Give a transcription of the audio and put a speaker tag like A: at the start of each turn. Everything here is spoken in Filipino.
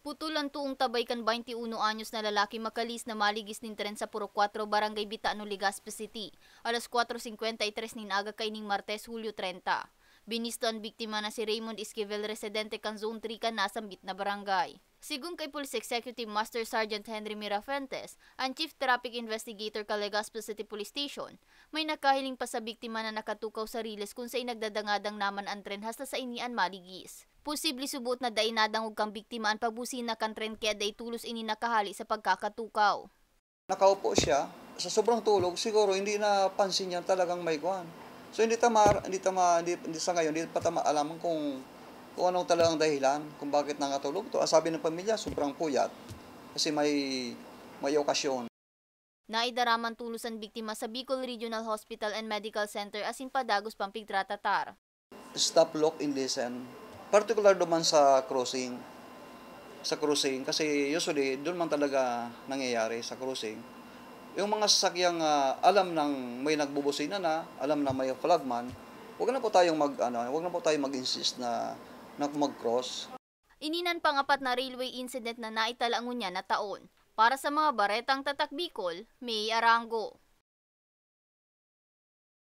A: Putulan tuong tabay kan 21 anyos na lalaki makalis na maligis nin tren sa Puro 4, Barangay Bitano, Legazpi City. Alas 4:53 nin aga kaining Martes, Hulyo 30. Binisto ang biktima na si Raymond Esquivel, residente kan Zone 3 kan nasambit na barangay. Sigun kay Police Executive Master Sergeant Henry Mirafuentes, ang Chief Traffic Investigator ka Legazpi City Police Station, may nakahiling pa sa biktima na nakatukaw sa riles kung sa inagdadangadang naman ang tren hasta sa inian maligis. Posible subot na dainadang kang biktima ang pagbusina kan tren kaya day tulos ini nakahali sa pagkakatukaw.
B: Nakaupo siya, sa sobrang tulog, siguro hindi na pansin niya talagang may kuhan. So hindi sa ngayon, hindi pa tama alam kung anong talagang dahilan, kung bakit nangatulog to. Sabi ng pamilya, sobrang puyat kasi may okasyon.
A: Naidaraman tulos ang biktima sa Bicol Regional Hospital and Medical Center asin padagos pampigtratatar.
B: Stop, look, and listen. Particular naman sa cruising. Kasi usually doon man talaga nangyayari sa cruising. Yung mga sasakyang alam nang may nagbubusina na, alam na may flagman, wag na po tayong mag-insist na mag-cross.
A: Ininan pangapat na railway incident na naitalangon niya na taon. Para sa mga baretang tatak Bicol, May Arango.